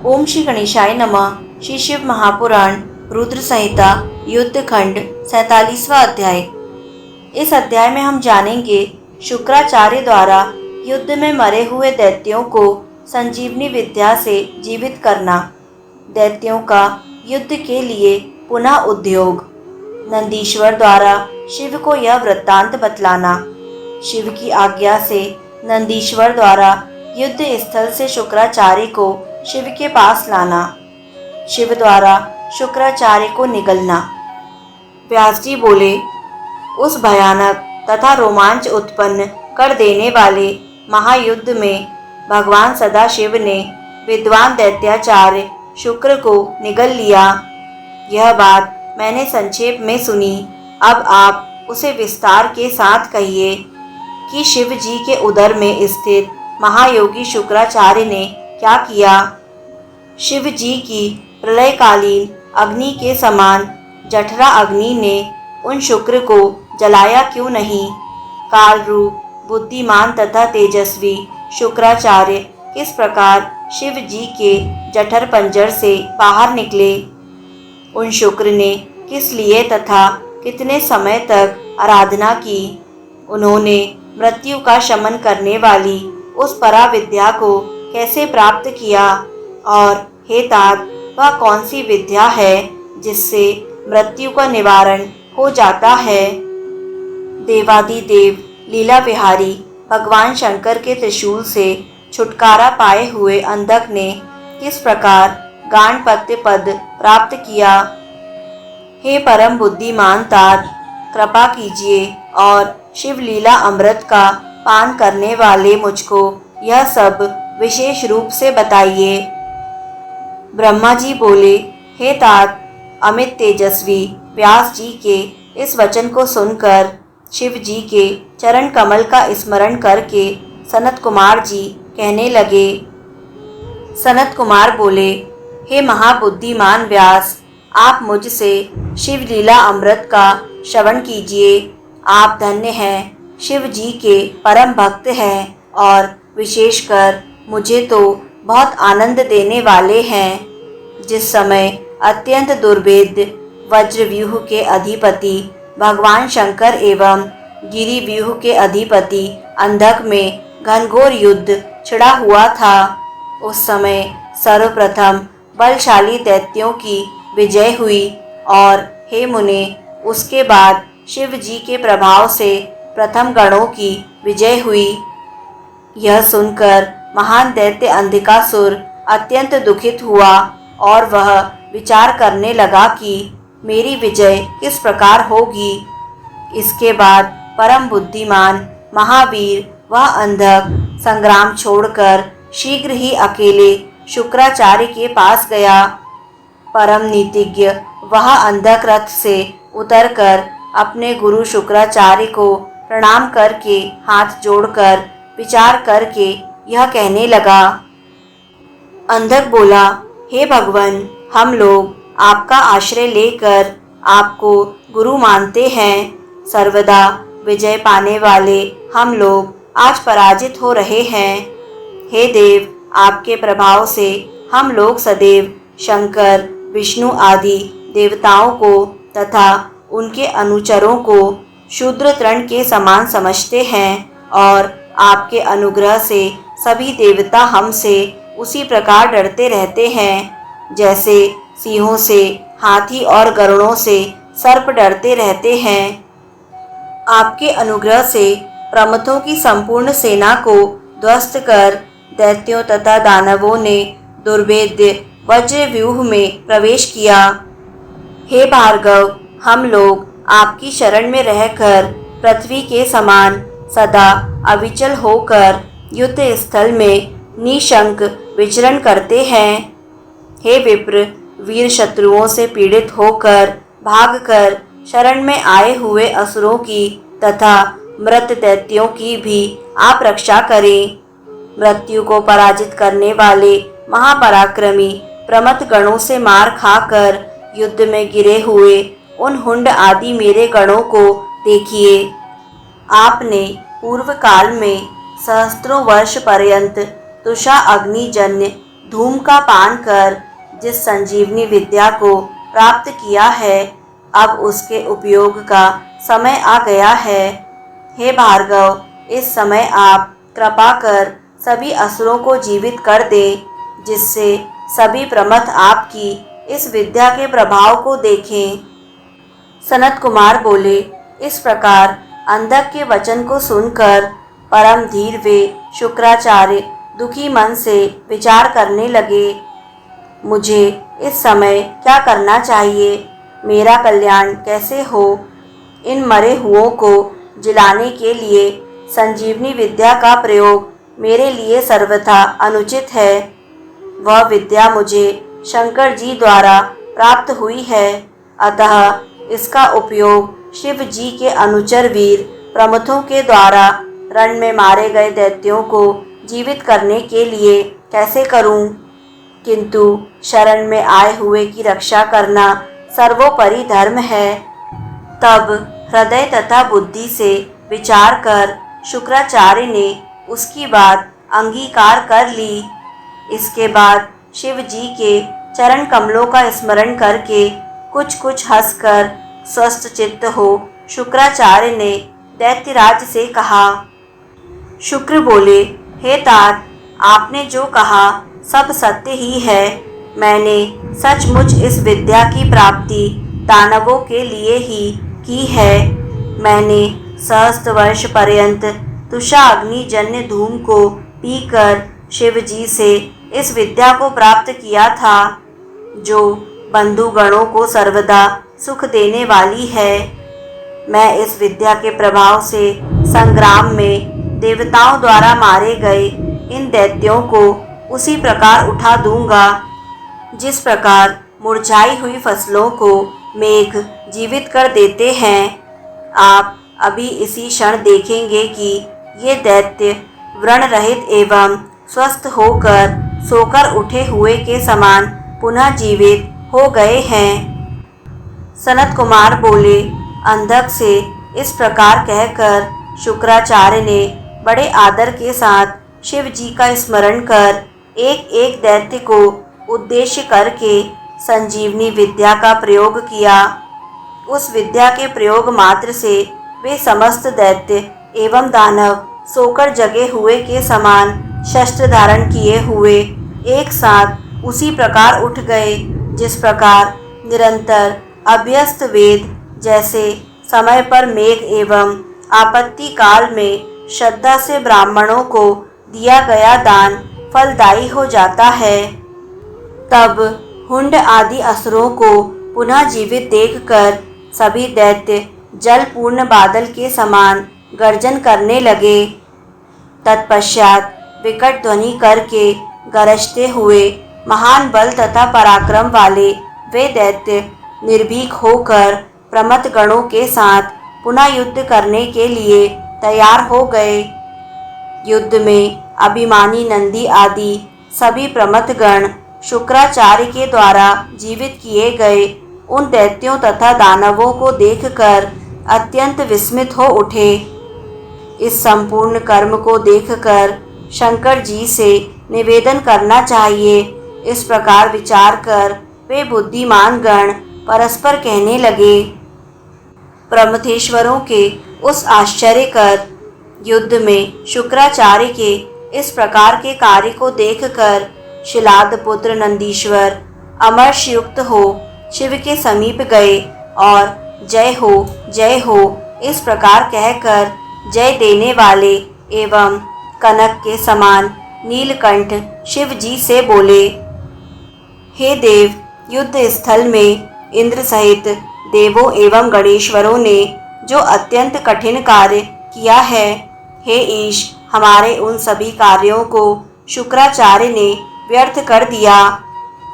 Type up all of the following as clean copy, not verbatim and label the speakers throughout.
Speaker 1: ओम श्री गणेशाय नमः। श्री शिव महापुराण रुद्र संहिता युद्ध खंड 47वां अध्याय। इस अध्याय में हम जानेंगे शुक्राचार्य द्वारा युद्ध में मरे हुए दैत्यों को संजीवनी विद्या से जीवित करना, दैत्यों का युद्ध के लिए पुनः उद्योग, नंदीश्वर द्वारा शिव को यह वृत्तांत बतलाना, शिव की आज्ञा से नंदीश्वर द्वारा युद्ध स्थल से शुक्राचार्य को शिव के पास लाना, शिव द्वारा शुक्राचार्य को निगलना। व्यास जी बोले, उस भयानक तथा रोमांच उत्पन्न कर देने वाले महायुद्ध में भगवान सदाशिव ने विद्वान दैत्याचार्य शुक्र को निगल लिया। यह बात मैंने संक्षेप में सुनी, अब आप उसे विस्तार के साथ कहिए कि शिव जी के उदर में स्थित महायोगी शुक्राचार्य ने क्या किया। शिव जी की प्रलयकालीन अग्नि के समान जठरा अग्नि ने उन शुक्र को जलाया क्यों नहीं। काल रूप बुद्धिमान तथा तेजस्वी शुक्राचार्य किस प्रकार शिव जी के जठर पंजर से बाहर निकले, उन शुक्र ने किस लिए तथा कितने समय तक आराधना की, उन्होंने मृत्यु का शमन करने वाली उस पराविद्या को कैसे प्राप्त किया, और हे तात, वह कौन सी विद्या है जिससे मृत्यु का निवारण हो जाता है। देवादिदेव लीला विहारी भगवान शंकर के त्रिशूल से छुटकारा पाए हुए अंधक ने किस प्रकार गाणपत्य पद प्राप्त किया। हे परम बुद्धिमान तात, कृपा कीजिए और शिवलीला अमृत का पान करने वाले मुझको यह सब विशेष रूप से बताइए। ब्रह्मा जी बोले, हे तात, अमित तेजस्वी व्यास जी के इस वचन को सुनकर शिव जी के चरण कमल का स्मरण करके सनत कुमार जी कहने लगे। सनत कुमार बोले, हे महाबुद्धिमान व्यास, आप मुझसे शिवलीला अमृत का श्रवण कीजिए। आप धन्य हैं, शिव जी के परम भक्त हैं और विशेषकर मुझे तो बहुत आनंद देने वाले हैं। जिस समय अत्यंत दुर्भेद्य वज्रव्यूह के अधिपति भगवान शंकर एवं गिरिव्यूह के अधिपति अंधक में घनघोर युद्ध छिड़ा हुआ था, उस समय सर्वप्रथम बलशाली दैत्यों की विजय हुई और हे मुने, उसके बाद शिव जी के प्रभाव से प्रथम गणों की विजय हुई। यह सुनकर महान दैत्य अंधिकासुर अत्यंत दुखित हुआ और वह विचार करने लगा कि मेरी विजय किस प्रकार होगी। इसके बाद परम बुद्धिमान महावीर वह अंधक संग्राम छोड़कर शीघ्र ही अकेले शुक्राचार्य के पास गया। परम नीतिज्ञ वह अंधक रथ से उतरकर अपने गुरु शुक्राचार्य को प्रणाम करके हाथ जोड़कर विचार करके यह कहने लगा। अंधक बोला, हे भगवान, हम लोग आपका आश्रय लेकर आपको गुरु मानते हैं। सर्वदा विजय पाने वाले हम लोग आज पराजित हो रहे हैं। हे देव, आपके प्रभाव से हम लोग सदैव शंकर, विष्णु आदि देवताओं को तथा उनके अनुचरों को शूद्र तृण के समान समझते हैं और आपके अनुग्रह से सभी देवता हमसे उसी प्रकार डरते रहते हैं जैसे सिंहों से, हाथी और गरुड़ों से सर्प डरते रहते हैं। आपके अनुग्रह से प्रमथों की संपूर्ण सेना को ध्वस्त कर दैत्यों तथा दानवों ने दुर्भेद्य वज्रव्यूह में प्रवेश किया। हे भार्गव, हम लोग आपकी शरण में रहकर पृथ्वी के समान सदा अविचल होकर युद्ध स्थल में निशंक विचरण करते हैं। हे विप्र, वीर शत्रुओं से पीड़ित होकर भागकर शरण में आए हुए असुरों की तथा मृत दैत्यों की भी आप रक्षा करें। मृत्यु को पराजित करने वाले महापराक्रमी प्रमथ गणों से मार खाकर युद्ध में गिरे हुए उन हुंड आदि मेरे गणों को देखिए। आपने पूर्व काल में सहस्त्रों वर्ष पर्यंत तुषा अग्निजन्य धूम का पान कर जिस संजीवनी विद्या को प्राप्त किया है, अब उसके उपयोग का समय आ गया है। हे भार्गव, इस समय आप कृपा कर सभी असुरों को जीवित कर दे, जिससे सभी प्रमथ आपकी इस विद्या के प्रभाव को देखें। सनत कुमार बोले, इस प्रकार अंधक के वचन को सुनकर परम धीर वे शुक्राचार्य दुखी मन से विचार करने लगे। मुझे इस समय क्या करना चाहिए? मेरा कल्याण कैसे हो? इन मरे हुओं को जिलाने के लिए संजीवनी विद्या का प्रयोग मेरे लिए सर्वथा अनुचित है। वह विद्या मुझे शंकर जी द्वारा प्राप्त हुई है, अतः इसका उपयोग शिव जी के अनुचर वीर प्रमथों के द्वारा रण में मारे गए दैत्यों को जीवित करने के लिए कैसे करूं? किंतु शरण में आए हुए की रक्षा करना सर्वोपरि धर्म है। तब हृदय तथा बुद्धि से विचार कर शुक्राचार्य ने उसकी बात अंगीकार कर ली। इसके बाद शिव जी के चरण कमलों का स्मरण करके कुछ हंसकर स्वस्थ चित्त हो शुक्राचार्य ने दैत्यराज से कहा। शुक्र बोले, हे तात, आपने जो कहा सब सत्य ही है। मैंने सचमुच इस विद्या की प्राप्ति दानवों के लिए ही की है। मैंने सहस्त्र वर्ष पर्यंत तुषाग्नि जन्य धूम को पीकर शिव जी से इस विद्या को प्राप्त किया था, जो बंधुगणों को सर्वदा सुख देने वाली है। मैं इस विद्या के प्रभाव से संग्राम में देवताओं द्वारा मारे गए इन दैत्यों को उसी प्रकार उठा दूंगा, जिस प्रकार मुरझाई हुई फसलों को मेघ जीवित कर देते हैं। आप अभी इसी क्षण देखेंगे कि ये दैत्य व्रण रहित एवं स्वस्थ होकर सोकर उठे हुए के समान पुनः जीवित हो गए हैं। सनत कुमार बोले, अंधक से इस प्रकार कहकर शुक्राचार्य ने बड़े आदर के साथ शिव जी का स्मरण कर एक एक दैत्य को उद्देश्य करके संजीवनी विद्या का प्रयोग किया। उस विद्या के प्रयोग मात्र से वे समस्त दैत्य एवं दानव सोकर जगे हुए के समान शस्त्र धारण किए हुए एक साथ उसी प्रकार उठ गए, जिस प्रकार निरंतर अभ्यस्त वेद जैसे समय पर मेघ एवं आपत्ति काल में श्रद्धा से ब्राह्मणों को दिया गया दान फलदायी हो जाता है। तब हुंड आदि असुरों को पुनः जीवित देखकर सभी दैत्य जलपूर्ण बादल के समान गर्जन करने लगे। तत्पश्चात विकट ध्वनि करके गरजते हुए महान बल तथा पराक्रम वाले वे दैत्य निर्भीक होकर प्रमथ गणों के साथ पुनः युद्ध करने के लिए तैयार हो गए। युद्ध में अभिमानी नंदी आदि सभी प्रमथ गण शुक्राचार्य के द्वारा जीवित किए गए उन दैत्यों तथा दानवों को देखकर अत्यंत विस्मित हो उठे। इस संपूर्ण कर्म को देखकर शंकर जी से निवेदन करना चाहिए। इस प्रकार विचार कर वे बुद्धिमान गण परस्पर कहने लगे। प्रमथेश्वरों के उस आश्चर्यकर युद्ध में शुक्राचार्य के इस प्रकार के कार्य को देखकर शिलाद पुत्र नंदीश्वर अमर्षयुक्त हो शिव के समीप गए और जय हो इस प्रकार कहकर जय देने वाले एवं कनक के समान नीलकंठ शिव जी से बोले, हे देव, युद्ध स्थल में इंद्र सहित देवों एवं गणेश्वरों ने जो अत्यंत कठिन कार्य किया है, हे ईश, हमारे उन सभी कार्यों को शुक्राचार्य ने व्यर्थ कर दिया।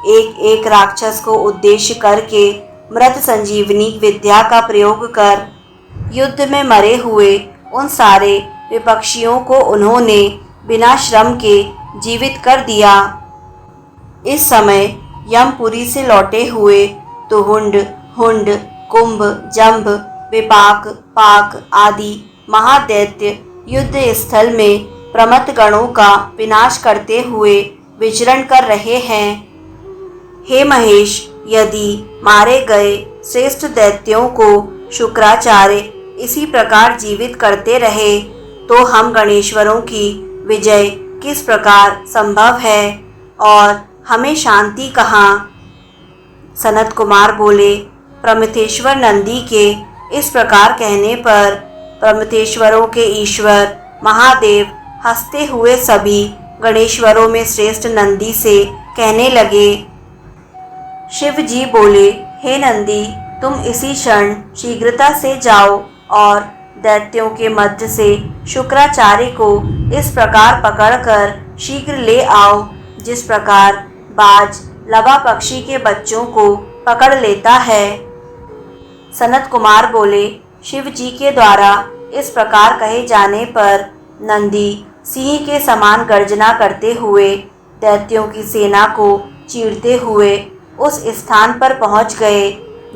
Speaker 1: एक एक राक्षस को उद्देश्य करके मृत संजीवनी विद्या का प्रयोग कर युद्ध में मरे हुए उन सारे विपक्षियों को उन्होंने बिना श्रम के जीवित कर दिया। इस समय यमपुरी से लौटे हुए तुहुंड, हुंड, कुंभ, जंभ, विपाक, पाक आदि महादैत्य युद्ध स्थल में प्रमथ गणों का विनाश करते हुए विचरण कर रहे हैं। हे महेश, यदि मारे गए श्रेष्ठ दैत्यों को शुक्राचार्य इसी प्रकार जीवित करते रहे तो हम गणेश्वरों की विजय किस प्रकार संभव है और हमें शांति कहाँ। सनत कुमार बोले, प्रमथेश्वर नंदी के इस प्रकार कहने पर प्रमथेश्वरों के ईश्वर महादेव हंसते हुए सभी गणेश्वरों में श्रेष्ठ नंदी से कहने लगे। शिव जी बोले, हे नंदी, तुम इसी क्षण शीघ्रता से जाओ और दैत्यों के मध्य से शुक्राचार्य को इस प्रकार पकड़कर शीघ्र ले आओ जिस प्रकार बाज लवा पक्षी के बच्चों को पकड़ लेता है। सनत कुमार बोले, शिव जी के द्वारा इस प्रकार कहे जाने पर नंदी सिंह के समान गर्जना करते हुए दैत्यों की सेना को चीरते हुए उस स्थान पर पहुंच गए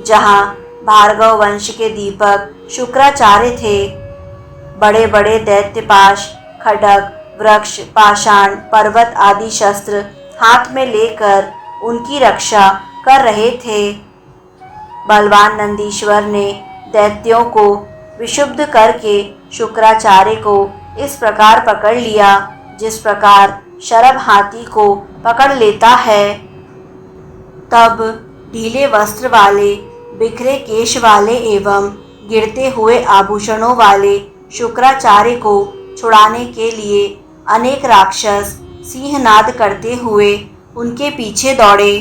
Speaker 1: जहां भार्गव वंश के दीपक शुक्राचार्य थे। बड़े बड़े दैत्यपाश, खड्ग, वृक्ष, पाषाण, पर्वत आदि शस्त्र हाथ में लेकर उनकी रक्षा कर रहे थे। बलवान नंदीश्वर ने दैत्यों को विशुद्ध करके शुक्राचार्य को इस प्रकार पकड़ लिया जिस प्रकार शरभ हाथी को पकड़ लेता है। तब ढीले वस्त्र वाले, बिखरे केश वाले एवं गिरते हुए आभूषणों वाले शुक्राचार्य को छुड़ाने के लिए अनेक राक्षस सिंहनाद करते हुए उनके पीछे दौड़े।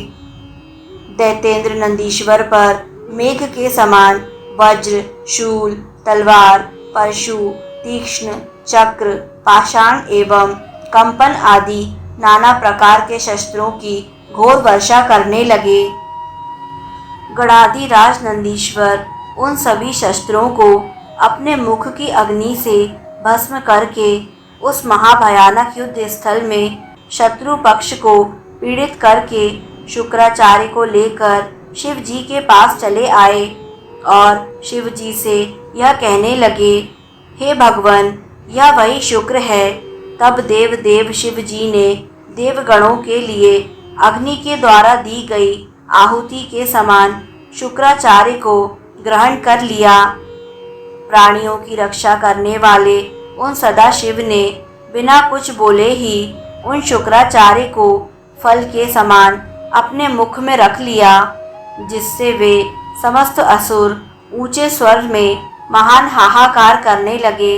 Speaker 1: दैतेंद्र नंदीश्वर पर मेघ के समान वज्र, शूल, तलवार, परशु, तीक्ष्ण, चक्र, पाषाण एवं कंपन आदि नाना प्रकार के शस्त्रों की घोर वर्षा करने लगे। गणाधिराज नंदीश्वर उन सभी शस्त्रों को अपने मुख की अग्नि से भस्म करके उस महाभयानक युद्ध स्थल में शत्रु पक्ष को पीड़ित करके शुक्राचार्य को लेकर शिव जी के पास चले आए और शिव जी से यह कहने लगे, हे भगवान, यह वही शुक्र है। तब देव शिव जी ने देवगणों के लिए अग्नि के द्वारा दी गई आहुति के समान शुक्राचार्य को ग्रहण कर लिया। प्राणियों की रक्षा करने वाले उन सदाशिव ने बिना कुछ बोले ही उन शुक्राचार्य को फल के समान अपने मुख में रख लिया, जिससे वे समस्त असुर ऊंचे स्वर में महान हाहाकार करने लगे।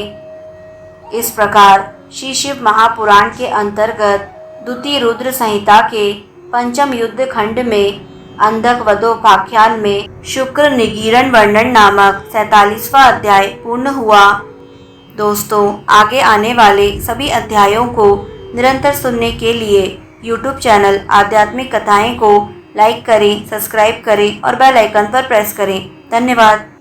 Speaker 1: इस प्रकार श्री शिव महापुराण के अंतर्गत द्वितीय रुद्र संहिता के पंचम युद्ध खंड में अंधक वधोपाख्यान में शुक्र निगीरण वर्णन नामक 47वां अध्याय पूर्ण हुआ। दोस्तों, आगे आने वाले सभी अध्यायों को निरंतर सुनने के लिए YouTube चैनल आध्यात्मिक कथाएं को लाइक करें, सब्सक्राइब करें और बेल आइकन पर प्रेस करें। धन्यवाद।